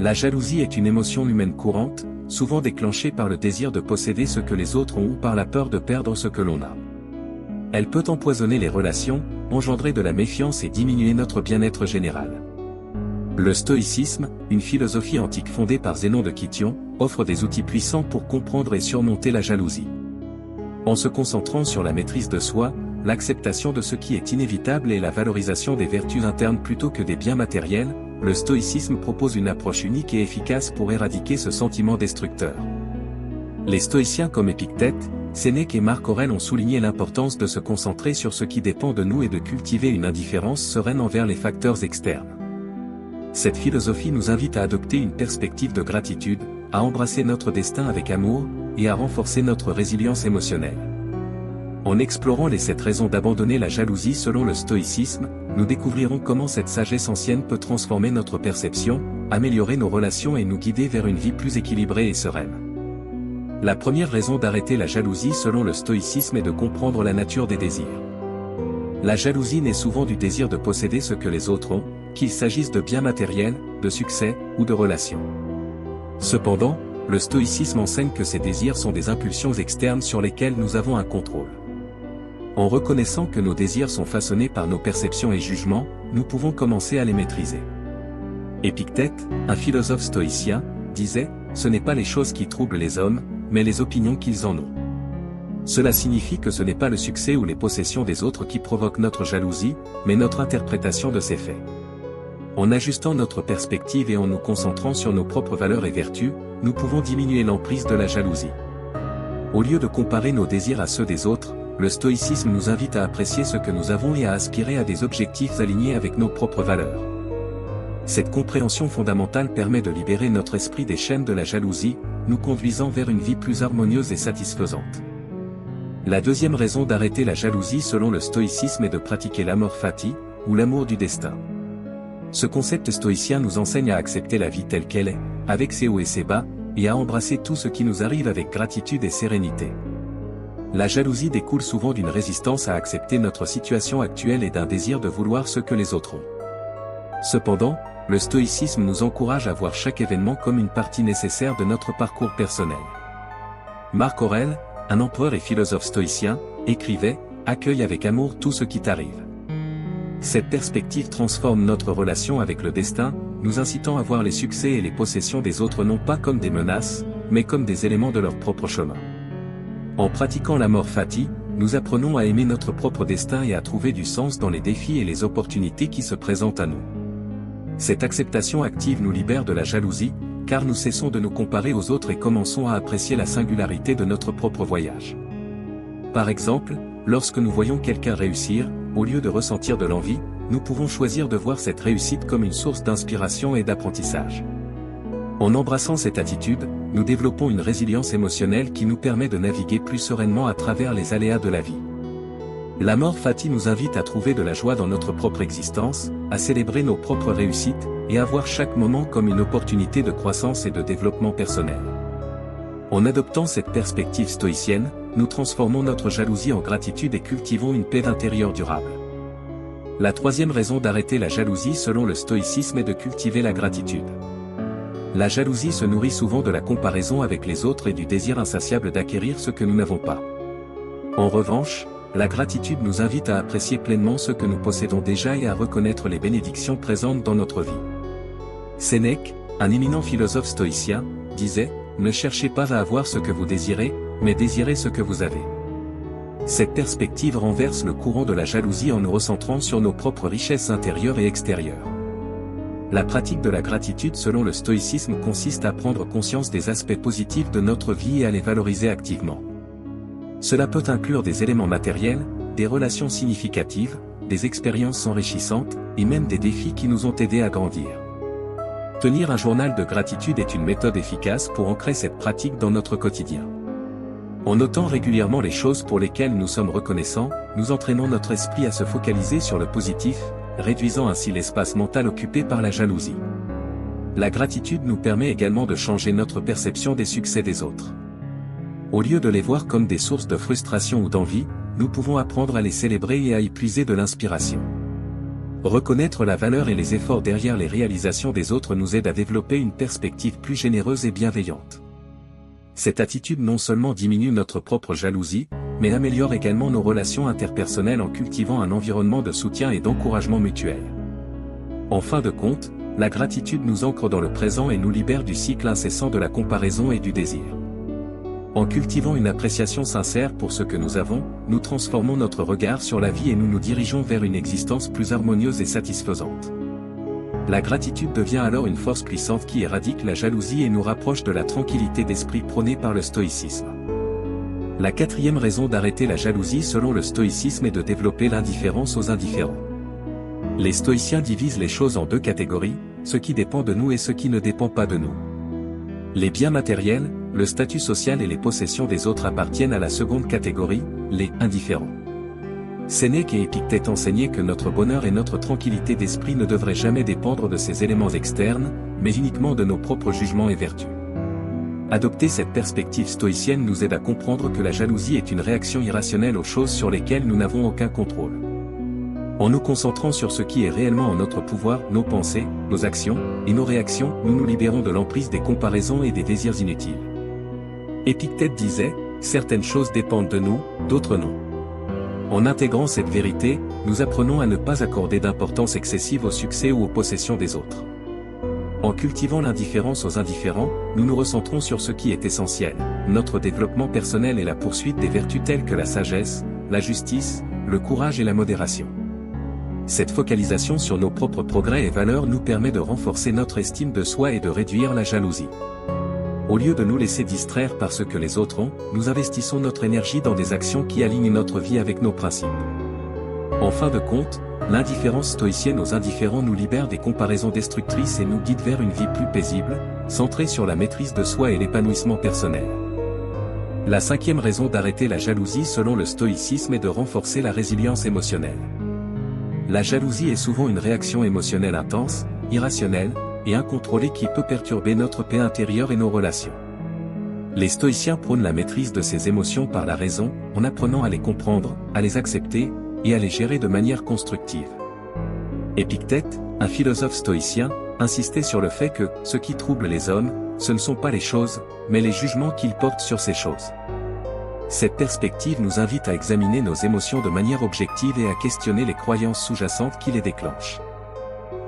La jalousie est une émotion humaine courante, souvent déclenchée par le désir de posséder ce que les autres ont ou par la peur de perdre ce que l'on a. Elle peut empoisonner les relations, engendrer de la méfiance et diminuer notre bien-être général. Le stoïcisme, une philosophie antique fondée par Zénon de Kition, offre des outils puissants pour comprendre et surmonter la jalousie. En se concentrant sur la maîtrise de soi, l'acceptation de ce qui est inévitable et la valorisation des vertus internes plutôt que des biens matériels, le stoïcisme propose une approche unique et efficace pour éradiquer ce sentiment destructeur. Les stoïciens comme Épictète, Sénèque et Marc Aurèle ont souligné l'importance de se concentrer sur ce qui dépend de nous et de cultiver une indifférence sereine envers les facteurs externes. Cette philosophie nous invite à adopter une perspective de gratitude, à embrasser notre destin avec amour, et à renforcer notre résilience émotionnelle. En explorant les 7 raisons d'abandonner la jalousie selon le stoïcisme, nous découvrirons comment cette sagesse ancienne peut transformer notre perception, améliorer nos relations et nous guider vers une vie plus équilibrée et sereine. La première raison d'arrêter la jalousie selon le stoïcisme est de comprendre la nature des désirs. La jalousie naît souvent du désir de posséder ce que les autres ont, qu'il s'agisse de biens matériels, de succès, ou de relations. Cependant, le stoïcisme enseigne que ces désirs sont des impulsions externes sur lesquelles nous avons un contrôle. En reconnaissant que nos désirs sont façonnés par nos perceptions et jugements, nous pouvons commencer à les maîtriser. Épictète, un philosophe stoïcien, disait « Ce n'est pas les choses qui troublent les hommes, mais les opinions qu'ils en ont ». Cela signifie que ce n'est pas le succès ou les possessions des autres qui provoquent notre jalousie, mais notre interprétation de ces faits. En ajustant notre perspective et en nous concentrant sur nos propres valeurs et vertus, nous pouvons diminuer l'emprise de la jalousie. Au lieu de comparer nos désirs à ceux des autres, le stoïcisme nous invite à apprécier ce que nous avons et à aspirer à des objectifs alignés avec nos propres valeurs. Cette compréhension fondamentale permet de libérer notre esprit des chaînes de la jalousie, nous conduisant vers une vie plus harmonieuse et satisfaisante. La deuxième raison d'arrêter la jalousie selon le stoïcisme est de pratiquer l'amor fati, ou l'amour du destin. Ce concept stoïcien nous enseigne à accepter la vie telle qu'elle est, avec ses hauts et ses bas, et à embrasser tout ce qui nous arrive avec gratitude et sérénité. La jalousie découle souvent d'une résistance à accepter notre situation actuelle et d'un désir de vouloir ce que les autres ont. Cependant, le stoïcisme nous encourage à voir chaque événement comme une partie nécessaire de notre parcours personnel. Marc Aurèle, un empereur et philosophe stoïcien, écrivait « Accueille avec amour tout ce qui t'arrive ». Cette perspective transforme notre relation avec le destin, nous incitant à voir les succès et les possessions des autres non pas comme des menaces, mais comme des éléments de leur propre chemin. En pratiquant l'amor fati, nous apprenons à aimer notre propre destin et à trouver du sens dans les défis et les opportunités qui se présentent à nous. Cette acceptation active nous libère de la jalousie, car nous cessons de nous comparer aux autres et commençons à apprécier la singularité de notre propre voyage. Par exemple, lorsque nous voyons quelqu'un réussir, au lieu de ressentir de l'envie, nous pouvons choisir de voir cette réussite comme une source d'inspiration et d'apprentissage. En embrassant cette attitude, nous développons une résilience émotionnelle qui nous permet de naviguer plus sereinement à travers les aléas de la vie. L'amor fati nous invite à trouver de la joie dans notre propre existence, à célébrer nos propres réussites, et à voir chaque moment comme une opportunité de croissance et de développement personnel. En adoptant cette perspective stoïcienne, nous transformons notre jalousie en gratitude et cultivons une paix intérieure durable. La troisième raison d'arrêter la jalousie selon le stoïcisme est de cultiver la gratitude. La jalousie se nourrit souvent de la comparaison avec les autres et du désir insatiable d'acquérir ce que nous n'avons pas. En revanche, la gratitude nous invite à apprécier pleinement ce que nous possédons déjà et à reconnaître les bénédictions présentes dans notre vie. Sénèque, un éminent philosophe stoïcien, disait « Ne cherchez pas à avoir ce que vous désirez, mais désirez ce que vous avez ». Cette perspective renverse le courant de la jalousie en nous recentrant sur nos propres richesses intérieures et extérieures. La pratique de la gratitude selon le stoïcisme consiste à prendre conscience des aspects positifs de notre vie et à les valoriser activement. Cela peut inclure des éléments matériels, des relations significatives, des expériences enrichissantes, et même des défis qui nous ont aidés à grandir. Tenir un journal de gratitude est une méthode efficace pour ancrer cette pratique dans notre quotidien. En notant régulièrement les choses pour lesquelles nous sommes reconnaissants, nous entraînons notre esprit à se focaliser sur le positif, réduisant ainsi l'espace mental occupé par la jalousie. La gratitude nous permet également de changer notre perception des succès des autres. Au lieu de les voir comme des sources de frustration ou d'envie, nous pouvons apprendre à les célébrer et à y puiser de l'inspiration. Reconnaître la valeur et les efforts derrière les réalisations des autres nous aide à développer une perspective plus généreuse et bienveillante. Cette attitude non seulement diminue notre propre jalousie, mais améliore également nos relations interpersonnelles en cultivant un environnement de soutien et d'encouragement mutuel. En fin de compte, la gratitude nous ancre dans le présent et nous libère du cycle incessant de la comparaison et du désir. En cultivant une appréciation sincère pour ce que nous avons, nous transformons notre regard sur la vie et nous nous dirigeons vers une existence plus harmonieuse et satisfaisante. La gratitude devient alors une force puissante qui éradique la jalousie et nous rapproche de la tranquillité d'esprit prônée par le stoïcisme. La quatrième raison d'arrêter la jalousie selon le stoïcisme est de développer l'indifférence aux indifférents. Les stoïciens divisent les choses en deux catégories, ce qui dépend de nous et ce qui ne dépend pas de nous. Les biens matériels, le statut social et les possessions des autres appartiennent à la seconde catégorie, les indifférents. Sénèque et Épictète enseignaient que notre bonheur et notre tranquillité d'esprit ne devraient jamais dépendre de ces éléments externes, mais uniquement de nos propres jugements et vertus. Adopter cette perspective stoïcienne nous aide à comprendre que la jalousie est une réaction irrationnelle aux choses sur lesquelles nous n'avons aucun contrôle. En nous concentrant sur ce qui est réellement en notre pouvoir, nos pensées, nos actions, et nos réactions, nous nous libérons de l'emprise des comparaisons et des désirs inutiles. Épictète disait, « Certaines choses dépendent de nous, d'autres non. » En intégrant cette vérité, nous apprenons à ne pas accorder d'importance excessive au succès ou aux possessions des autres. En cultivant l'indifférence aux indifférents, nous nous recentrons sur ce qui est essentiel, notre développement personnel et la poursuite des vertus telles que la sagesse, la justice, le courage et la modération. Cette focalisation sur nos propres progrès et valeurs nous permet de renforcer notre estime de soi et de réduire la jalousie. Au lieu de nous laisser distraire par ce que les autres ont, nous investissons notre énergie dans des actions qui alignent notre vie avec nos principes. En fin de compte, l'indifférence stoïcienne aux indifférents nous libère des comparaisons destructrices et nous guide vers une vie plus paisible, centrée sur la maîtrise de soi et l'épanouissement personnel. La cinquième raison d'arrêter la jalousie selon le stoïcisme est de renforcer la résilience émotionnelle. La jalousie est souvent une réaction émotionnelle intense, irrationnelle, et incontrôlée qui peut perturber notre paix intérieure et nos relations. Les stoïciens prônent la maîtrise de ces émotions par la raison, en apprenant à les comprendre, à les accepter, et à les gérer de manière constructive. Épictète, un philosophe stoïcien, insistait sur le fait que, ce qui trouble les hommes, ce ne sont pas les choses, mais les jugements qu'ils portent sur ces choses. Cette perspective nous invite à examiner nos émotions de manière objective et à questionner les croyances sous-jacentes qui les déclenchent.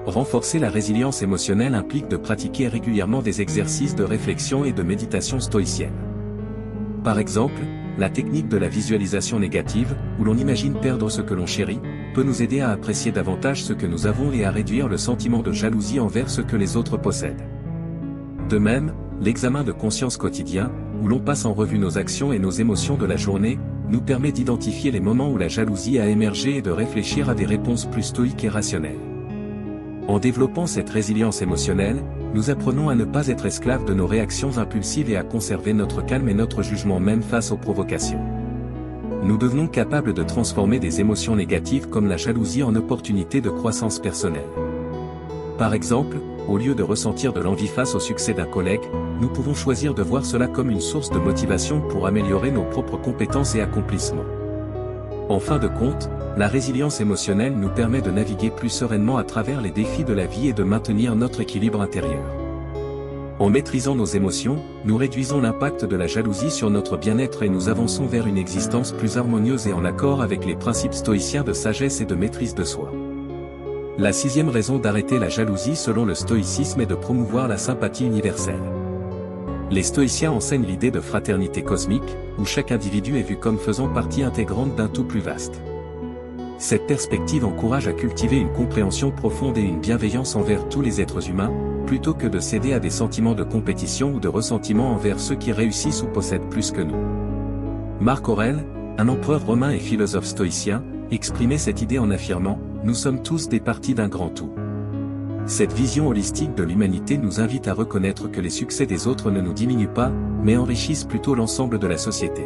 Renforcer la résilience émotionnelle implique de pratiquer régulièrement des exercices de réflexion et de méditation stoïcienne. Par exemple, la technique de la visualisation négative, où l'on imagine perdre ce que l'on chérit, peut nous aider à apprécier davantage ce que nous avons et à réduire le sentiment de jalousie envers ce que les autres possèdent. De même, l'examen de conscience quotidien, où l'on passe en revue nos actions et nos émotions de la journée, nous permet d'identifier les moments où la jalousie a émergé et de réfléchir à des réponses plus stoïques et rationnelles. En développant cette résilience émotionnelle, nous apprenons à ne pas être esclaves de nos réactions impulsives et à conserver notre calme et notre jugement même face aux provocations. Nous devenons capables de transformer des émotions négatives comme la jalousie en opportunités de croissance personnelle. Par exemple, au lieu de ressentir de l'envie face au succès d'un collègue, nous pouvons choisir de voir cela comme une source de motivation pour améliorer nos propres compétences et accomplissements. En fin de compte, la résilience émotionnelle nous permet de naviguer plus sereinement à travers les défis de la vie et de maintenir notre équilibre intérieur. En maîtrisant nos émotions, nous réduisons l'impact de la jalousie sur notre bien-être et nous avançons vers une existence plus harmonieuse et en accord avec les principes stoïciens de sagesse et de maîtrise de soi. La sixième raison d'arrêter la jalousie selon le stoïcisme est de promouvoir la sympathie universelle. Les stoïciens enseignent l'idée de fraternité cosmique, où chaque individu est vu comme faisant partie intégrante d'un tout plus vaste. Cette perspective encourage à cultiver une compréhension profonde et une bienveillance envers tous les êtres humains, plutôt que de céder à des sentiments de compétition ou de ressentiment envers ceux qui réussissent ou possèdent plus que nous. Marc Aurèle, un empereur romain et philosophe stoïcien, exprimait cette idée en affirmant « Nous sommes tous des parties d'un grand tout ». Cette vision holistique de l'humanité nous invite à reconnaître que les succès des autres ne nous diminuent pas, mais enrichissent plutôt l'ensemble de la société.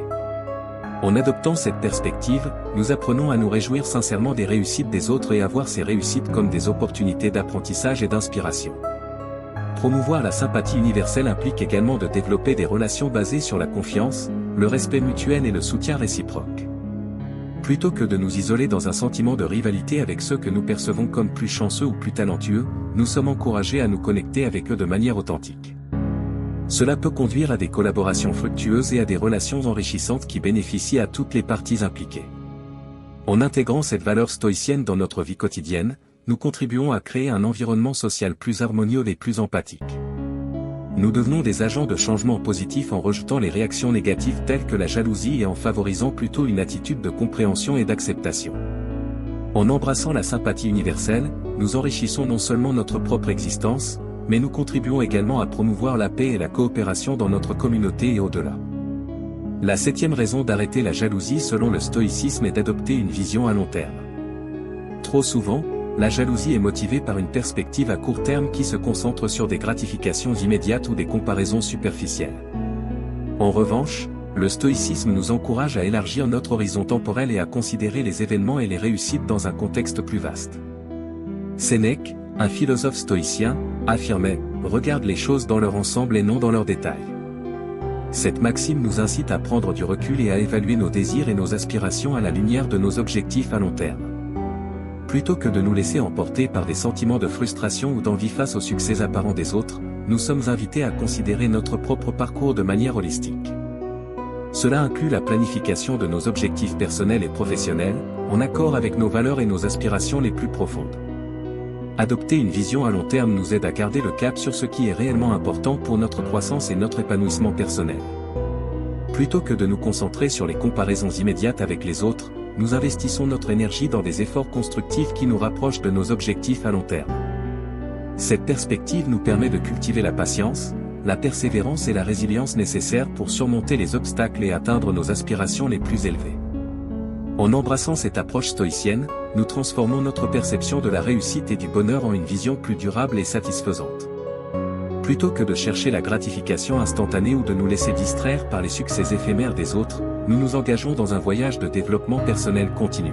En adoptant cette perspective, nous apprenons à nous réjouir sincèrement des réussites des autres et à voir ces réussites comme des opportunités d'apprentissage et d'inspiration. Promouvoir la sympathie universelle implique également de développer des relations basées sur la confiance, le respect mutuel et le soutien réciproque. Plutôt que de nous isoler dans un sentiment de rivalité avec ceux que nous percevons comme plus chanceux ou plus talentueux, nous sommes encouragés à nous connecter avec eux de manière authentique. Cela peut conduire à des collaborations fructueuses et à des relations enrichissantes qui bénéficient à toutes les parties impliquées. En intégrant cette valeur stoïcienne dans notre vie quotidienne, nous contribuons à créer un environnement social plus harmonieux et plus empathique. Nous devenons des agents de changement positif en rejetant les réactions négatives telles que la jalousie et en favorisant plutôt une attitude de compréhension et d'acceptation. En embrassant la sympathie universelle, nous enrichissons non seulement notre propre existence, mais nous contribuons également à promouvoir la paix et la coopération dans notre communauté et au-delà. La 7e raison d'arrêter la jalousie selon le stoïcisme est d'adopter une vision à long terme. Trop souvent, la jalousie est motivée par une perspective à court terme qui se concentre sur des gratifications immédiates ou des comparaisons superficielles. En revanche, le stoïcisme nous encourage à élargir notre horizon temporel et à considérer les événements et les réussites dans un contexte plus vaste. Sénèque, un philosophe stoïcien, affirmait « Regarde les choses dans leur ensemble et non dans leurs détails ». Cette maxime nous incite à prendre du recul et à évaluer nos désirs et nos aspirations à la lumière de nos objectifs à long terme. Plutôt que de nous laisser emporter par des sentiments de frustration ou d'envie face au succès apparent des autres, nous sommes invités à considérer notre propre parcours de manière holistique. Cela inclut la planification de nos objectifs personnels et professionnels, en accord avec nos valeurs et nos aspirations les plus profondes. Adopter une vision à long terme nous aide à garder le cap sur ce qui est réellement important pour notre croissance et notre épanouissement personnel. Plutôt que de nous concentrer sur les comparaisons immédiates avec les autres, nous investissons notre énergie dans des efforts constructifs qui nous rapprochent de nos objectifs à long terme. Cette perspective nous permet de cultiver la patience, la persévérance et la résilience nécessaires pour surmonter les obstacles et atteindre nos aspirations les plus élevées. En embrassant cette approche stoïcienne, nous transformons notre perception de la réussite et du bonheur en une vision plus durable et satisfaisante. Plutôt que de chercher la gratification instantanée ou de nous laisser distraire par les succès éphémères des autres, nous nous engageons dans un voyage de développement personnel continu.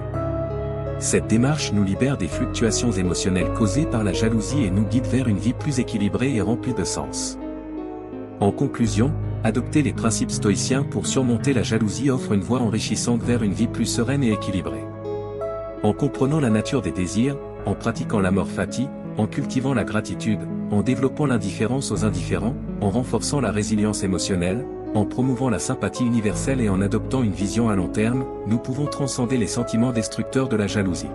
Cette démarche nous libère des fluctuations émotionnelles causées par la jalousie et nous guide vers une vie plus équilibrée et remplie de sens. En conclusion, adopter les principes stoïciens pour surmonter la jalousie offre une voie enrichissante vers une vie plus sereine et équilibrée. En comprenant la nature des désirs, en pratiquant l'amor fati, en cultivant la gratitude, en développant l'indifférence aux indifférents, en renforçant la résilience émotionnelle, en promouvant la sympathie universelle et en adoptant une vision à long terme, nous pouvons transcender les sentiments destructeurs de la jalousie.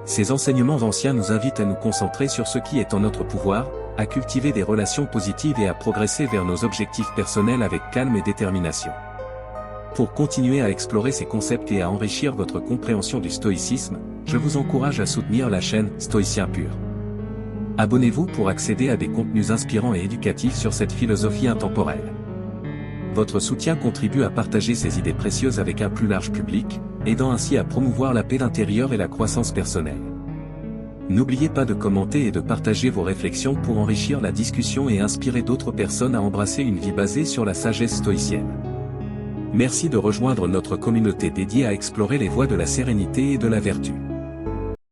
Ces enseignements anciens nous invitent à nous concentrer sur ce qui est en notre pouvoir, à cultiver des relations positives et à progresser vers nos objectifs personnels avec calme et détermination. Pour continuer à explorer ces concepts et à enrichir votre compréhension du stoïcisme, je vous encourage à soutenir la chaîne Stoïcien Pur. Abonnez-vous pour accéder à des contenus inspirants et éducatifs sur cette philosophie intemporelle. Votre soutien contribue à partager ces idées précieuses avec un plus large public, aidant ainsi à promouvoir la paix intérieure et la croissance personnelle. N'oubliez pas de commenter et de partager vos réflexions pour enrichir la discussion et inspirer d'autres personnes à embrasser une vie basée sur la sagesse stoïcienne. Merci de rejoindre notre communauté dédiée à explorer les voies de la sérénité et de la vertu.